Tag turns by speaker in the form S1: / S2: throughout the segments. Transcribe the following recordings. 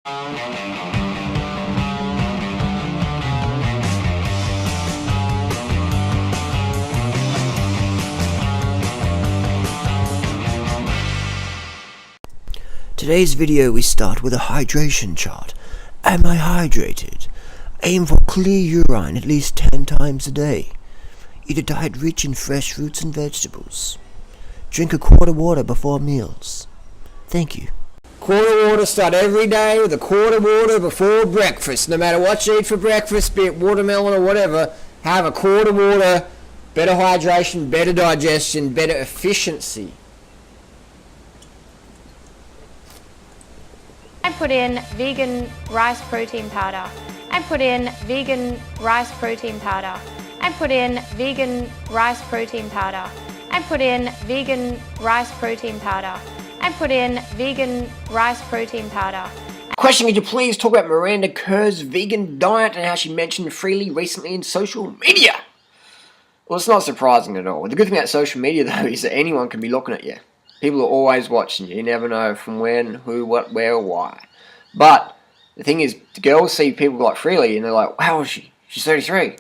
S1: Today's video we start with a hydration chart. Am I hydrated? Aim for clear urine at least 10 times a day. Eat a diet rich in fresh fruits and vegetables. Drink a quart of water before meals. Thank you.
S2: Quart of water, start every day with a quart of water before breakfast. No matter what you eat for breakfast, be it watermelon or whatever, have a quart of water. Better hydration, better digestion, better efficiency.
S3: I put in vegan rice protein powder. I put in vegan rice protein powder. I put in vegan rice protein powder. I put in vegan rice protein powder. I put in vegan rice protein powder.
S2: Question, could you please talk about Miranda Kerr's vegan diet and how she mentioned Freelee recently in social media? Well, it's not surprising at all. The good thing about social media, though, is that anyone can be looking at you. People are always watching you. You never know from when, who, what, where, why. But the thing is, the girls see people like Freelee and they're like, how is she? She's 33.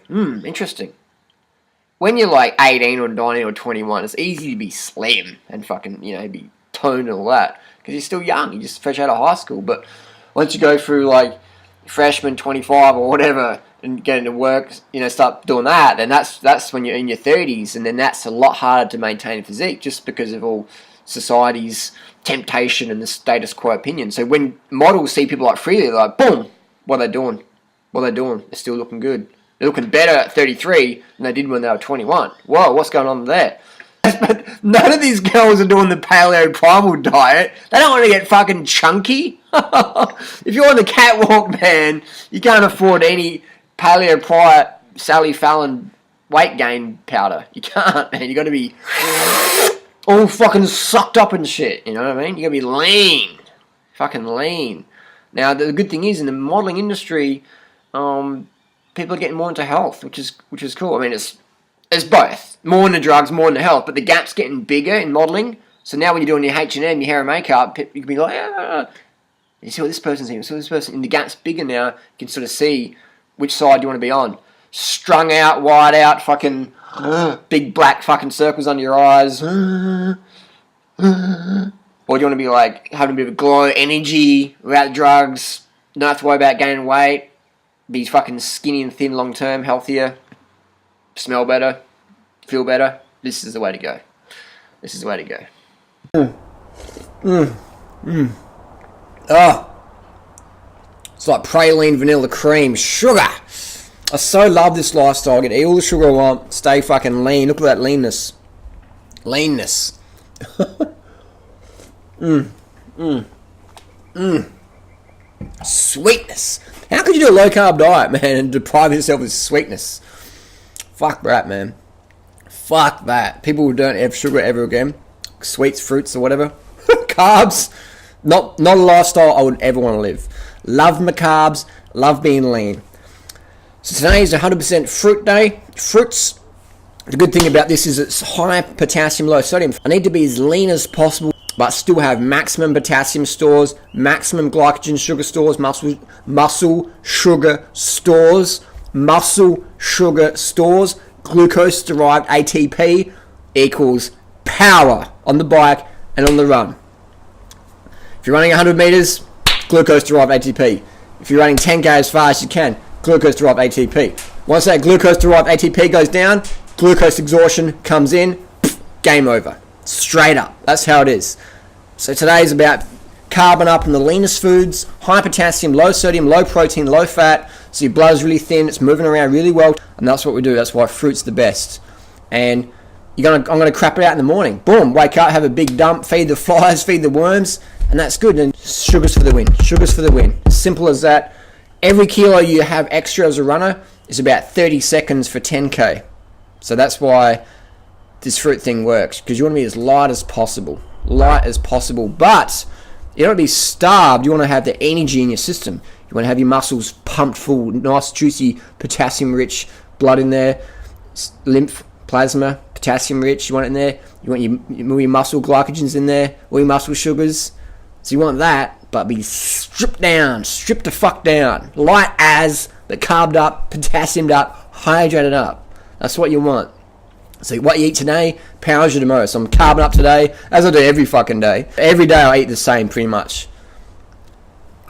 S2: Interesting. When you're like 18 or 19 or 21, it's easy to be slim and fucking, you know, be toned and all that. Because you're still young. You're just fresh out of high school. But once you go through like freshman 25 or whatever and get into work, you know, start doing that, then that's when you're in your 30s. And then that's a lot harder to maintain a physique just because of all society's temptation and the status quo opinion. So when models see people like Freelee, they're like, boom, what are they doing? What are they doing? They're still looking good. They're looking better at 33 than they did when they were 21. Whoa, what's going on there? But none of these girls are doing the paleo primal diet. They don't want to get fucking chunky. If you're on the catwalk, man, you can't afford any paleo prior Sally Fallon weight gain powder. You can't, man. You got to be all fucking sucked up and shit, you know what I mean? You gotta be lean. Fucking lean. Now, the good thing is, in the modelling industry, people are getting more into health, which is cool. I mean, it's both. More into drugs, more into health, but the gap's getting bigger in modelling. So now when you're doing your H&M, your hair and makeup, you can be like, you see what this person's doing, and the gap's bigger now. You can sort of see which side you want to be on. Strung out, wide out, fucking big black fucking circles under your eyes. Or do you want to be like having a bit of a glow, energy, without drugs, don't have to worry about gaining weight, be fucking skinny and thin long term, healthier, smell better, feel better? This is the way to go. This is the way to go. Oh, it's like praline vanilla cream, sugar. I so love this lifestyle. I get all the sugar I want. Stay fucking lean. Look at that leanness. Leanness. Sweetness. How could you do a low carb diet, man, and deprive yourself of sweetness? Fuck that, man. Fuck that. People who don't have sugar ever again. Sweets, fruits, or whatever. Carbs. Not a lifestyle I would ever want to live. Love my carbs. Love being lean. So today is 100% fruit day. Fruits. The good thing about this is it's high potassium, low sodium. I need to be as lean as possible, but still have maximum potassium stores, maximum glycogen sugar stores, muscle sugar stores, glucose-derived ATP equals power on the bike and on the run. If you're running 100 meters, glucose-derived ATP. If you're running 10k as fast as you can, glucose-derived ATP. Once that glucose-derived ATP goes down, glucose exhaustion comes in, game over. Straight up. That's how it is. So today is about carbon up in the leanest foods, high potassium, low sodium, low protein, low fat, so your blood's really thin, it's moving around really well, and that's what we do. That's why fruit's the best. And I'm going to crap it out in the morning. Boom, wake up, have a big dump, feed the flies, feed the worms, and that's good. And sugars for the win. Sugars for the win. Simple as that. Every kilo you have extra as a runner is about 30 seconds for 10k. So that's why this fruit thing works, because you want to be as light as possible. Light as possible. But you don't want to be starved. You want to have the energy in your system. You want to have your muscles pumped full, nice, juicy, potassium-rich blood in there, lymph, plasma, potassium-rich. You want it in there. You want your muscle glycogens in there, all your muscle sugars. So you want that. but be stripped the fuck down. Light as, but carbed up, potassiumed up, hydrated up. That's what you want. So what you eat today powers you tomorrow. So I'm carbing up today, as I do every fucking day. Every day I eat the same pretty much.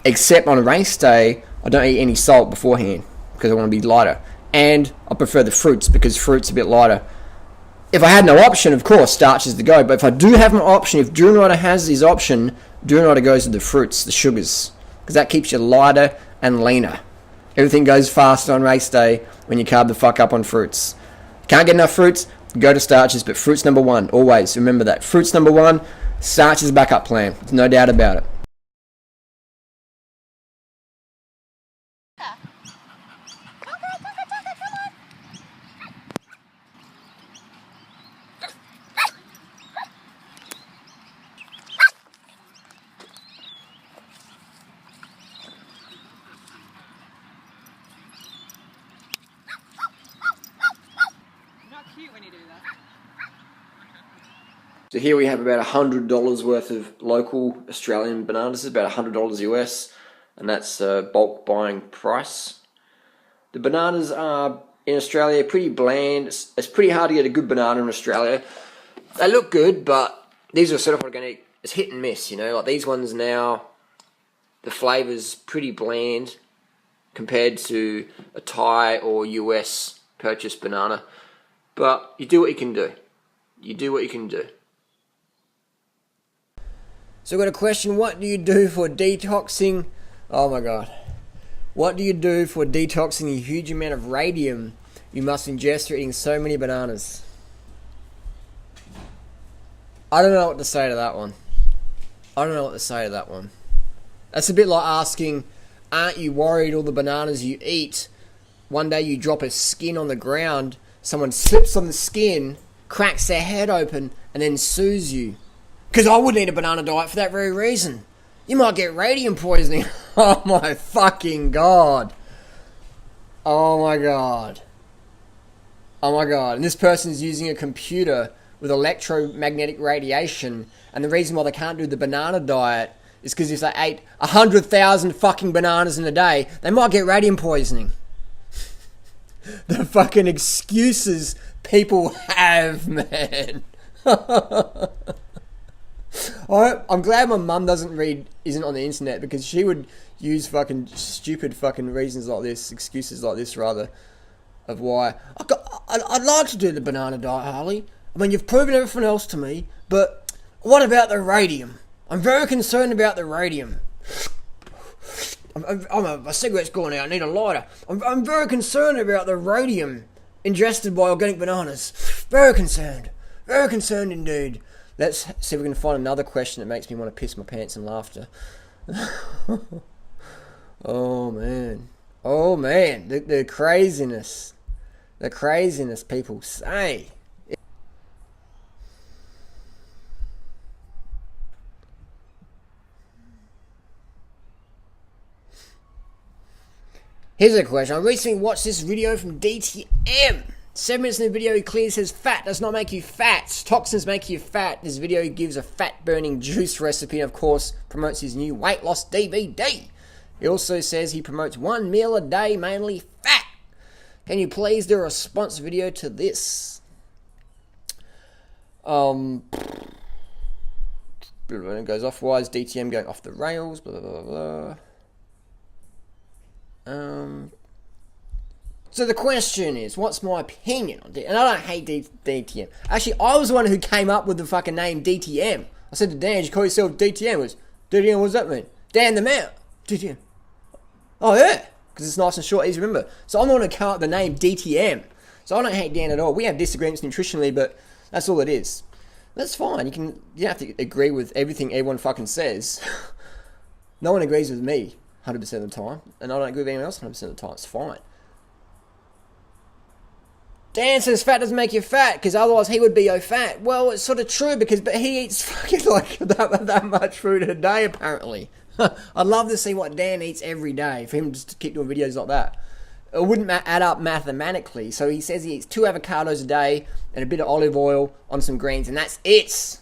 S2: Except on a race day, I don't eat any salt beforehand because I want to be lighter. And I prefer the fruits because fruit's a bit lighter. If I had no option, of course, starch is the go. But if I do have an option, if Durianrider has his option, Durianrider goes with the fruits, the sugars. Because that keeps you lighter and leaner. Everything goes faster on race day when you carb the fuck up on fruits. Can't get enough fruits, go to starches, but fruits number one, always. Remember that. Fruits number one, starch is a backup plan. There's no doubt about it. So here we have about $100 worth of local Australian bananas, about $100 US, and that's bulk buying price. The bananas are in Australia pretty bland. It's pretty hard to get a good banana in Australia. They look good, but these are sort of organic. It's hit and miss, you know. Like these ones now, the flavour's pretty bland compared to a Thai or US purchased banana. But you do what you can do. You do what you can do. So I've got a question, what do you do for detoxing? Oh my god. What do you do for detoxing the huge amount of radium you must ingest through eating so many bananas? I don't know what to say to that one. That's a bit like asking, aren't you worried all the bananas you eat, one day you drop a skin on the ground, someone slips on the skin, cracks their head open, and then sues you? Because I wouldn't eat a banana diet for that very reason. You might get radium poisoning. Oh my fucking god. Oh my god. And this person's using a computer with electromagnetic radiation, and the reason why they can't do the banana diet is because if they ate 100,000 fucking bananas in a day, they might get radium poisoning. The fucking excuses people have, man. I'm glad my mum isn't on the internet, because she would use fucking stupid fucking reasons like this, excuses like this rather, of why I'd like to do the banana diet, Harley. I mean, you've proven everything else to me, but what about the radium? I'm very concerned about the radium. My cigarette's gone out, I need a lighter. I'm very concerned about the radium ingested by organic bananas. Very concerned indeed. Let's see if we can find another question that makes me want to piss my pants in laughter. Oh man. The craziness people say. Here's a question. I recently watched this video from DTM. 7 minutes in the video, he clearly says fat does not make you fat. Toxins make you fat. This video gives a fat-burning juice recipe and, of course, promotes his new weight loss DVD. He also says he promotes 1 meal a day, mainly fat. Can you please do a response video to this? It goes off. Why is DTM going off the rails? Blah, blah, blah, blah. So the question is, what's my opinion on DTM? And I don't hate DTM. Actually, I was the one who came up with the fucking name DTM. I said to Dan, you call yourself DTM? DTM, what does that mean? Dan the man. DTM. Oh yeah, because it's nice and short, easy to remember. So I'm the one who came up with the name DTM. So I don't hate Dan at all. We have disagreements nutritionally, but that's all it is. That's fine. You don't have to agree with everything everyone fucking says. No one agrees with me 100% of the time, and I don't agree with anyone else 100% of the time. It's fine. Dan says fat doesn't make you fat, because otherwise he would be fat. Well, it's sort of true, but he eats fucking like that much food a day, apparently. I'd love to see what Dan eats every day, for him just to keep doing videos like that. It wouldn't add up mathematically. So he says he eats 2 avocados a day and a bit of olive oil on some greens, and that's it.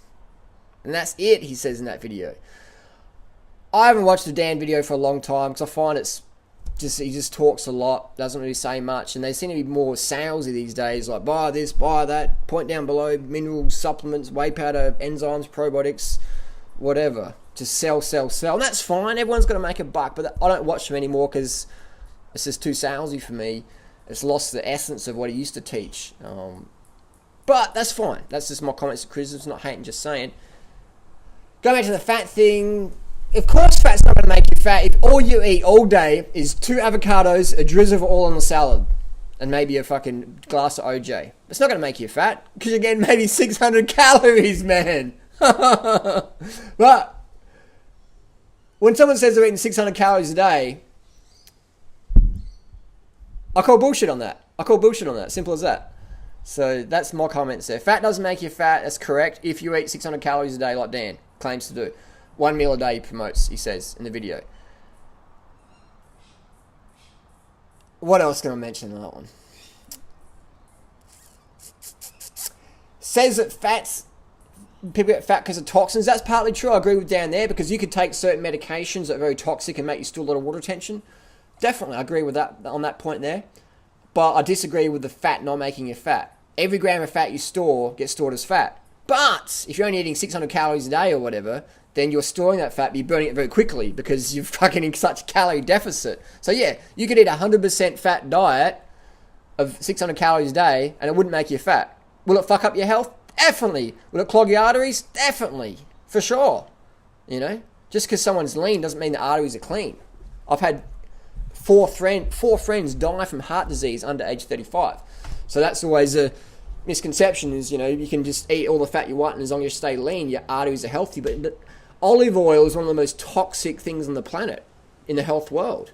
S2: And that's it, he says in that video. I haven't watched the Dan video for a long time because I find it's just, he just talks a lot, doesn't really say much, and they seem to be more salesy these days, like buy this, buy that, point down below, minerals, supplements, whey powder, enzymes, probiotics, whatever. Just sell, sell, sell. And that's fine, everyone's got to make a buck, but I don't watch them anymore because it's just too salesy for me. It's lost the essence of what he used to teach. But that's fine. That's just my comments and criticisms, not hating, just saying. Going back to the fat thing, of course fat's not going to make you fat if all you eat all day is 2 avocados, a drizzle of oil on the salad, and maybe a fucking glass of OJ. It's not going to make you fat, because you're getting maybe 600 calories, man. But when someone says they're eating 600 calories a day, I call bullshit on that. Simple as that. So that's my comments there. Fat doesn't make you fat, that's correct, if you eat 600 calories a day like Dan claims to do. 1 meal a day he promotes, he says in the video. What else can I mention on that one? Says that people get fat because of toxins. That's partly true. I agree with Dan there, because you could take certain medications that are very toxic and make you still a lot of water retention. Definitely, I agree with that on that point there. But I disagree with the fat not making you fat. Every gram of fat you store gets stored as fat. But if you're only eating 600 calories a day or whatever, then you're storing that fat, but you're burning it very quickly because you're fucking in such a calorie deficit. So yeah, you could eat a 100% fat diet of 600 calories a day and it wouldn't make you fat. Will it fuck up your health? Definitely. Will it clog your arteries? Definitely. For sure. You know? Just because someone's lean doesn't mean the arteries are clean. I've had four friends die from heart disease under age 35. So that's always a misconception, is, you know, you can just eat all the fat you want and as long as you stay lean, your arteries are healthy. But olive oil is one of the most toxic things on the planet in the health world.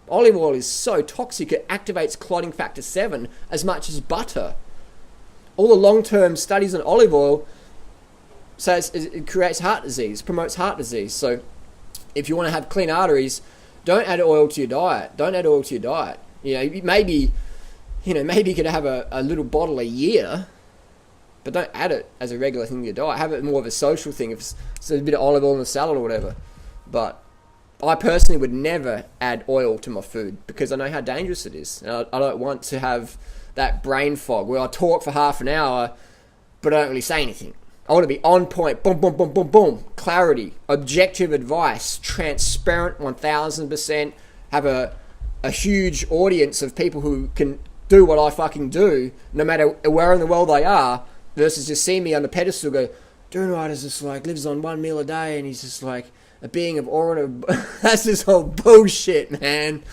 S2: Olive oil is so toxic, it activates clotting factor 7 as much as butter. All the long-term studies on olive oil says it creates heart disease, promotes heart disease. So if you want to have clean arteries, don't add oil to your diet. You know, maybe you could have a little bottle a year, but don't add it as a regular thing to your diet. Have it more of a social thing, if it's a bit of olive oil in a salad or whatever. But I personally would never add oil to my food because I know how dangerous it is. And I don't want to have that brain fog where I talk for half an hour, but I don't really say anything. I want to be on point, boom, boom, boom, boom, boom. Clarity, objective advice, transparent 1000%, have a huge audience of people who can do what I fucking do, no matter where in the world they are, versus just see me on the pedestal go, Durianrider's just like, lives on 1 meal a day, and he's just like a being of aura. That's just all bullshit, man.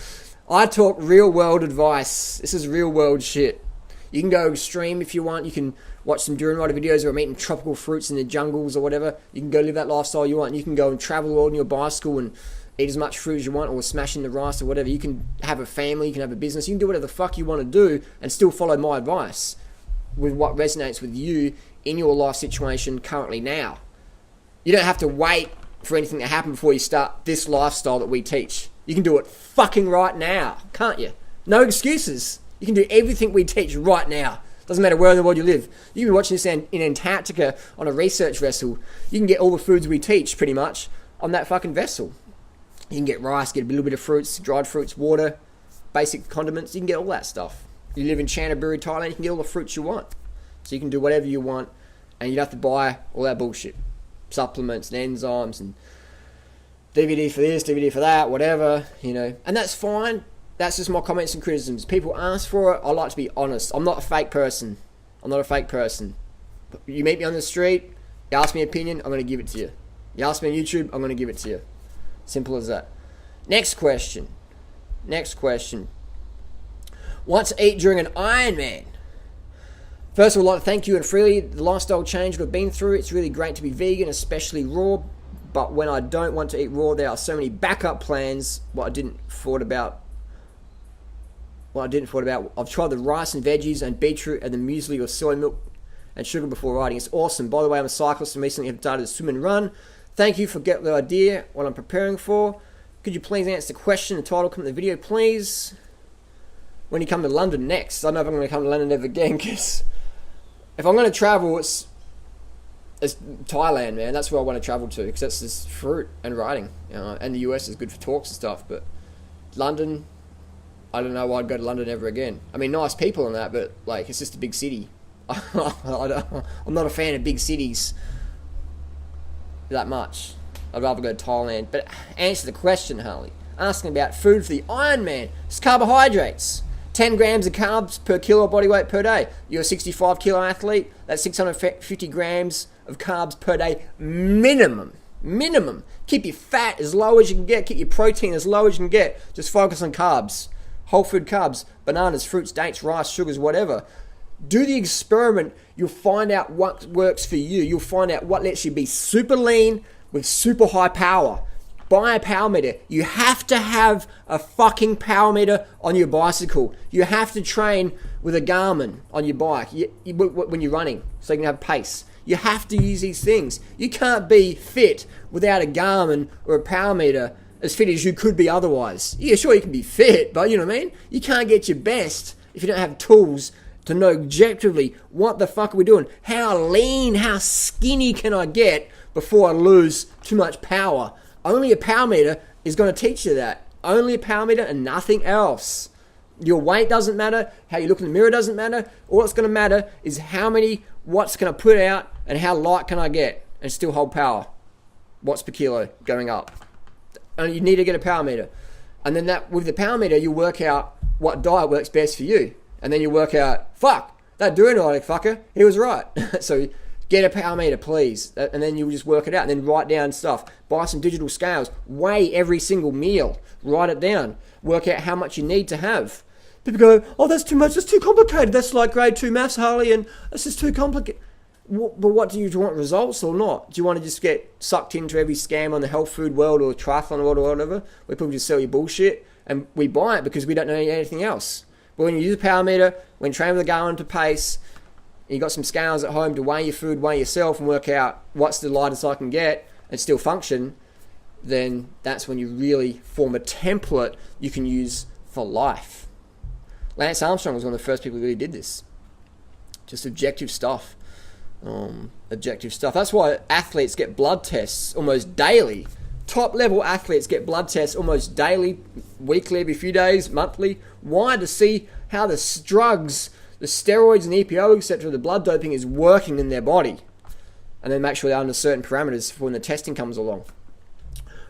S2: I talk real world advice. This is real world shit. You can go extreme if you want. You can watch some Durianrider videos where I'm eating tropical fruits in the jungles or whatever. You can go live that lifestyle you want. You can go and travel the world in your bicycle and eat as much fruit as you want, or smashing the rice or whatever. You can have a family, you can have a business, you can do whatever the fuck you want to do and still follow my advice with what resonates with you in your life situation currently now. You don't have to wait for anything to happen before you start this lifestyle that we teach. You can do it fucking right now, can't you? No excuses. You can do everything we teach right now. Doesn't matter where in the world you live. You can be watching this in Antarctica on a research vessel. You can get all the foods we teach pretty much on that fucking vessel. You can get rice, get a little bit of fruits, dried fruits, water, basic condiments. You can get all that stuff. You live in Canterbury, Thailand, you can get all the fruits you want. So you can do whatever you want, and you don't have to buy all that bullshit. Supplements and enzymes and DVD for this, DVD for that, whatever, you know. And that's fine. That's just my comments and criticisms. People ask for it. I like to be honest. I'm not a fake person. You meet me on the street, you ask me an opinion, I'm going to give it to you. You ask me on YouTube, I'm going to give it to you. Simple as that. Next question. Want to eat during an Ironman? First of all, I'd like to thank you and Freelee. The lifestyle change we've been through, it's really great to be vegan, especially raw. But when I don't want to eat raw, there are so many backup plans. What I didn't thought about. I've tried the rice and veggies and beetroot and the muesli or soy milk and sugar before riding. It's awesome. By the way, I'm a cyclist and recently have started to swim and run. Thank you for getting the idea what I'm preparing for. Could you please answer the question, the title, come to the video, please? When you come to London next. I don't know if I'm going to come to London ever again, because if I'm going to travel, it's it's Thailand, man. That's where I want to travel to, because that's just fruit and writing. And the US is good for talks and stuff. But London, I don't know why I'd go to London ever again. I mean, nice people and that, but like, it's just a big city. I'm not a fan of big cities that much. I'd rather go to Thailand. But answer the question, Harley. Asking about food for the Iron Man. It's carbohydrates. 10 grams of carbs per kilo of body weight per day. You're a 65 kilo athlete. That's 650 grams of carbs per day minimum. Minimum. Keep your fat as low as you can get. Keep your protein as low as you can get. Just focus on carbs. Whole food carbs. Bananas, fruits, dates, rice, sugars, whatever. Do the experiment. You'll find out what works for you. You'll find out what lets you be super lean with super high power. Buy a power meter. You have to have a fucking power meter on your bicycle. You have to train with a Garmin on your bike when you're running, so you can have pace. You have to use these things. You can't be fit without a Garmin or a power meter as fit as you could be otherwise. Yeah, sure, you can be fit, but you know what I mean? You can't get your best if you don't have tools to know objectively what the fuck are we doing. How lean, how skinny can I get before I lose too much power? Only a power meter is going to teach you that. Only a power meter and nothing else. Your weight doesn't matter. How you look in the mirror doesn't matter. All that's going to matter is how many watts can I put out and how light can I get and still hold power. Watts per kilo going up. And you need to get a power meter. And then that with the power meter, you work out what diet works best for you. And then you work out, fuck, that Durianrider fucker, he was right. So get a power meter, please. And then you just work it out. And then write down stuff. Buy some digital scales. Weigh every single meal. Write it down. Work out how much you need to have. People go, oh, that's too much. That's too complicated. That's like grade 2 maths, Harley, and that's just too complicated. But what do you want, results or not? Do you want to just get sucked into every scam on the health food world or triathlon world or whatever, where people just sell you bullshit, and we buy it because we don't know anything else? But when you use a power meter, when you train with a Garmin to pace, and you got some scales at home to weigh your food, weigh yourself, and work out what's the lightest I can get and still function, then that's when you really form a template you can use for life. Lance Armstrong was one of the first people who really did this. Just objective stuff. Objective stuff. That's why athletes get blood tests almost daily. Top level athletes get blood tests almost daily, weekly, every few days, monthly. Why? To see how the drugs, the steroids and EPO, etc., the blood doping is working in their body. And then make sure they're under certain parameters for when the testing comes along.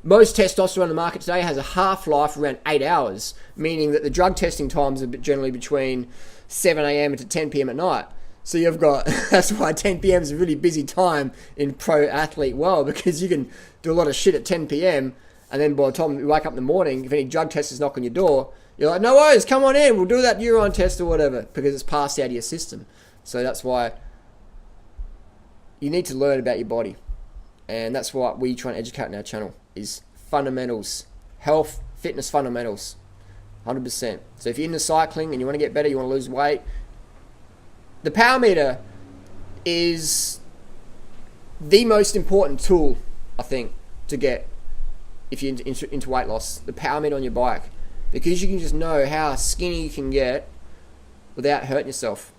S2: Most testosterone on the market today has a half-life around 8 hours, meaning that the drug testing times are generally between 7 a.m. to 10 p.m. at night. So you've got, that's why 10 p.m. is a really busy time in pro athlete world, because you can do a lot of shit at 10 p.m. and then by the time you wake up in the morning, if any drug testers knock on your door, you're like, no worries, come on in, we'll do that urine test or whatever, because it's passed out of your system. So that's why you need to learn about your body. And that's what we try and educate in our channel, is fundamentals, health, fitness fundamentals, 100%. So if you're into cycling and you want to get better, you want to lose weight, the power meter is the most important tool, I think, to get if you're into weight loss. The power meter on your bike, because you can just know how skinny you can get without hurting yourself.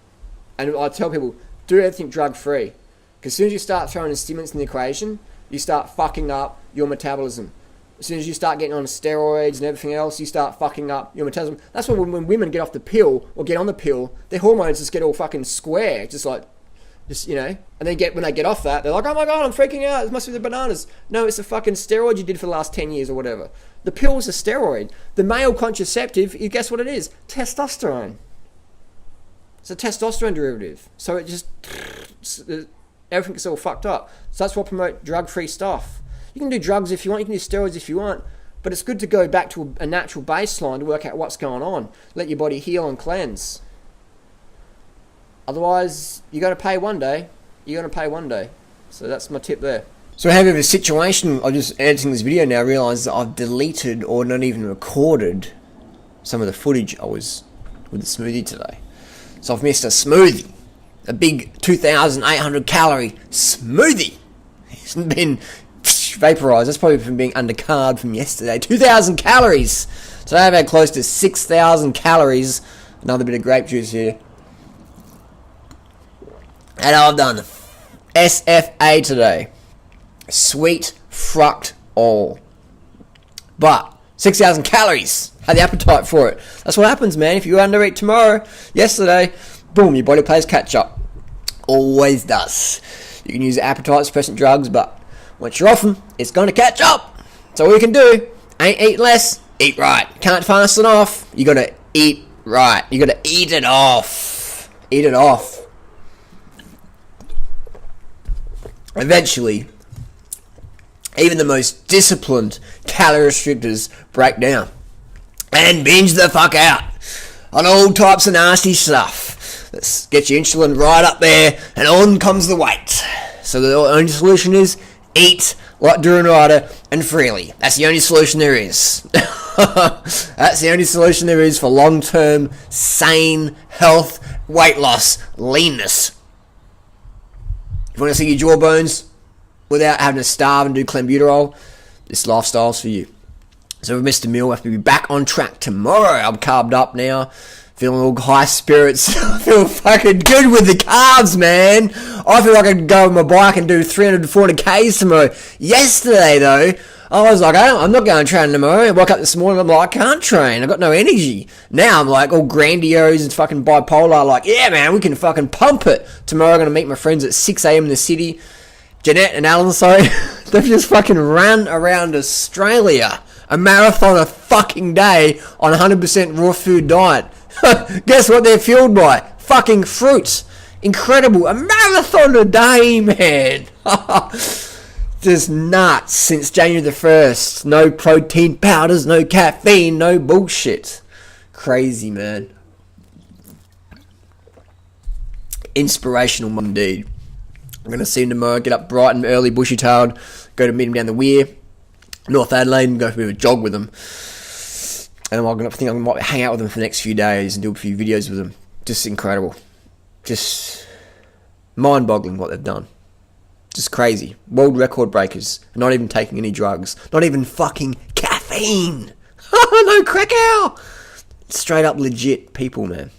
S2: And I tell people, do everything drug-free. Because as soon as you start throwing stimulants in the equation, you start fucking up your metabolism. As soon as you start getting on steroids and everything else, you start fucking up your metabolism. That's why when women get off the pill or get on the pill, their hormones just get all fucking square, just you know. And then when they get off that, they're like, oh my god, I'm freaking out. It must be the bananas. No, it's the fucking steroid you did for the last 10 years or whatever. The pill's a steroid. The male contraceptive, you guess what it is? Testosterone. It's a testosterone derivative. So it just everything gets all fucked up. So that's why I promote drug-free stuff. You can do drugs if you want, you can do steroids if you want, but it's good to go back to a natural baseline to work out what's going on. Let your body heal and cleanse. Otherwise, you're going to pay one day. You're going to pay one day. So that's my tip there. So I have a situation, I'm just editing this video now, realise that I've deleted or not even recorded some of the footage I was with the smoothie today. So I've missed a smoothie. A big 2,800 calorie smoothie. It's been vaporized. That's probably from being under carb from yesterday. 2,000 calories. So I've had close to 6,000 calories. Another bit of grape juice here. And I've done SFA today. Sweet fruct all. But 6,000 calories. Had the appetite for it. That's what happens, man. If you undereat yesterday, boom, your body plays catch up. Always does. You can use appetite suppressant drugs, but once you're off them, it's going to catch up. So all you can do, ain't eat less, eat right. Can't fast it off. You got to eat right. You got to eat it off. Eat it off. Eventually, even the most disciplined calorie restrictors break down and binge the fuck out on all types of nasty stuff. Let's get your insulin right up there, and on comes the weight. So the only solution is eat like Durianrider and Freelee. That's the only solution there is. That's the only solution there is for long-term, sane health, weight loss, leanness. If you want to see your jawbones without having to starve and do clenbuterol, this lifestyle's for you. So we've missed a meal. We have to be back on track tomorrow. I'm carved up now. Feeling all high spirits. I feel fucking good with the carbs, man. I feel like I could go on my bike and do 300 to 400 Ks tomorrow. Yesterday, though, I was like, I'm not going to train tomorrow. I woke up this morning, I'm like, I can't train. I've got no energy. Now I'm like all grandiose and fucking bipolar. Like, yeah, man, we can fucking pump it. Tomorrow I'm going to meet my friends at 6 a.m. in the city. Jeanette and Alan, sorry. They've just fucking run around Australia. A marathon a fucking day on 100% raw food diet. Guess what they're fueled by? Fucking fruits. Incredible. A marathon a day, man. Just nuts since January the 1st. No protein powders, no caffeine, no bullshit. Crazy, man. Inspirational indeed. I'm going to see him tomorrow, get up bright and early, bushy-tailed, go to meet him down the weir, North Adelaide, and go for a bit of a jog with him. And I think I might hang out with them for the next few days and do a few videos with them. Just incredible. Just mind-boggling what they've done. Just crazy. World record breakers. Not even taking any drugs. Not even fucking caffeine. No crack out. Straight up legit people, man.